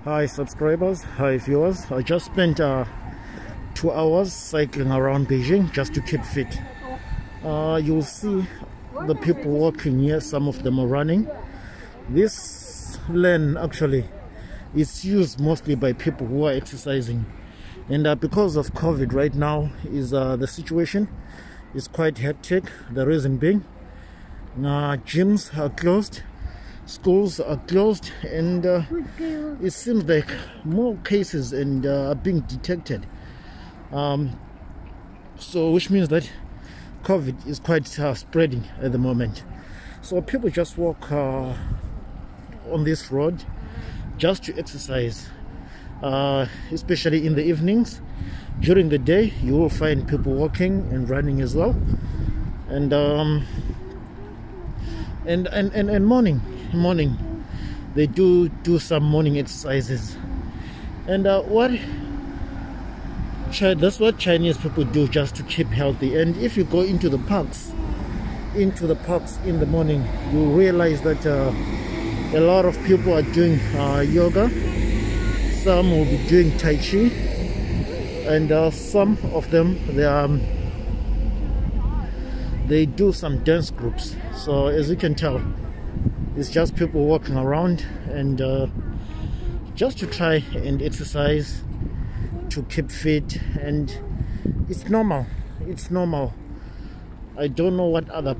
Hi subscribers, hi viewers. I just spent 2 hours cycling around Beijing just to keep fit. You'll see the people walking here, some of them are running. This lane actually is used mostly by people who are exercising, and because of COVID right now is the situation is quite hectic. The reason being gyms are closed, schools are closed, and it seems like more cases and are being detected, so which means that COVID is quite spreading at the moment. So people just walk on this road just to exercise, especially in the evenings. During the day you will find people walking and running as well, and morning they do some morning exercises, and that's what Chinese people do just to keep healthy. And if you go into the parks in the morning, you realize that a lot of people are doing yoga, some will be doing Tai Chi, and some of them they do some dance groups. So as you can tell, it's just people walking around and just to try and exercise, to keep fit, and it's normal. I don't know what other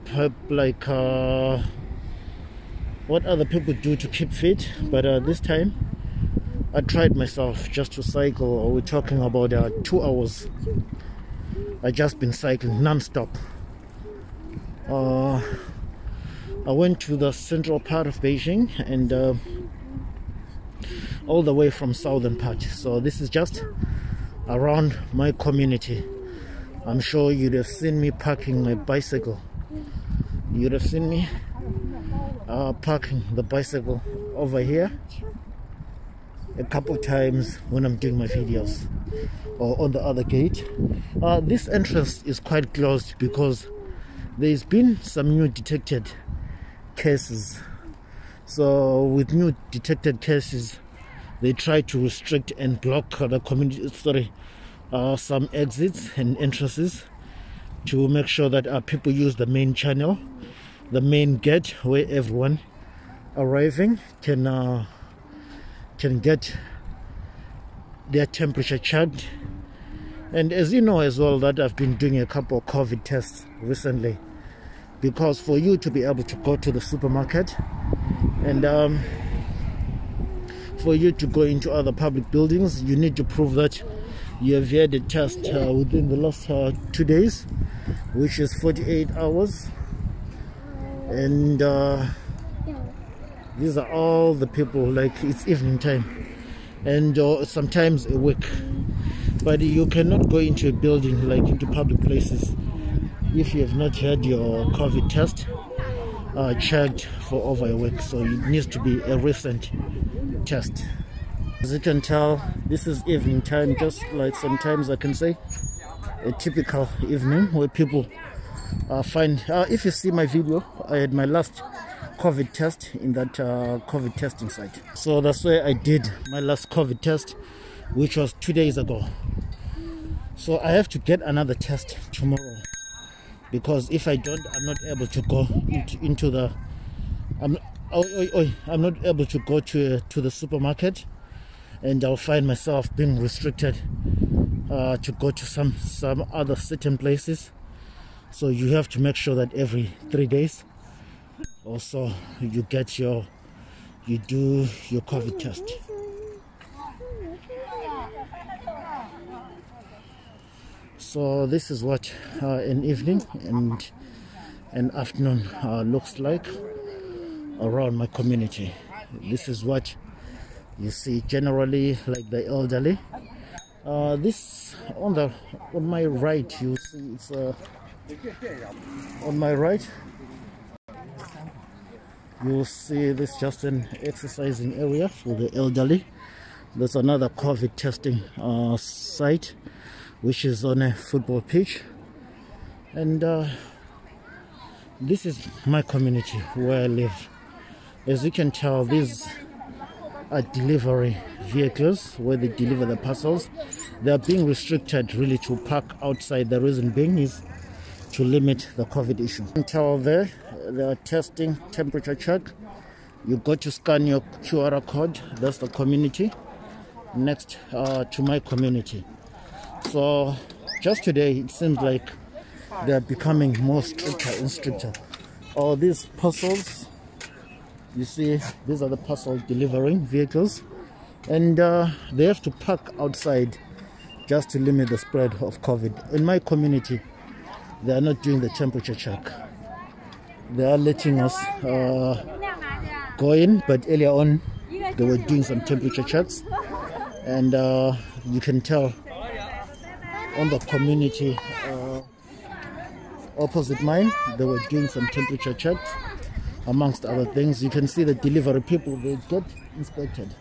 people do to keep fit, but this time I tried myself just to cycle. We're talking about 2 hours. I just been cycling non-stop. I went to the central part of Beijing and all the way from southern part. So this is just around my community. I'm sure you'd have seen me parking my bicycle. You'd have seen me parking the bicycle over here a couple times when I'm doing my videos, or on the other gate. This entrance is quite closed because there's been some new detected cases. So with new detected cases, they try to restrict and block the community, some exits and entrances, to make sure that people use the main channel, the main gate, where everyone arriving can get their temperature checked. And as you know as well, that I've been doing a couple of COVID tests recently, because for you to be able to go to the supermarket and for you to go into other public buildings, you need to prove that you have had a test within the last 2 days, which is 48 hours. And these are all the people, like it's evening time, and sometimes a week. But you cannot go into a building, like into public places, if you have not had your COVID test checked for over a week. So it needs to be a recent test. As you can tell, this is evening time, just like sometimes I can say a typical evening where people find. If you see my video, I had my last COVID test in that COVID testing site. So that's where I did my last COVID test, which was 2 days ago. So I have to get another test tomorrow, because if I don't, I'm not able to go into the I'm not able to go to the supermarket, and I'll find myself being restricted to go to some other certain places. So you have to make sure that every 3 days also you do your COVID test. So this is what an evening and an afternoon looks like around my community. This is what you see generally, like the elderly. This on my right, you see it's on my right, you'll see this just an exercising area for the elderly. There's another COVID testing site, which is on a football pitch, and this is my community where I live. As you can tell, these delivery vehicles where they deliver the parcels. They are being restricted really to park outside. The reason being is to limit the COVID issue. Until there, they are testing temperature check. You got to scan your QR code. That's the community next to my community. So just today it seems like they are becoming more stricter and stricter. All these parcels, you see, these are the parcel delivering vehicles, and they have to park outside just to limit the spread of COVID. In my community, they are not doing the temperature check. They are letting us go in, but earlier on they were doing some temperature checks, and you can tell on the community opposite mine, they were doing some temperature checks amongst other things. You can see the delivery people, they get inspected.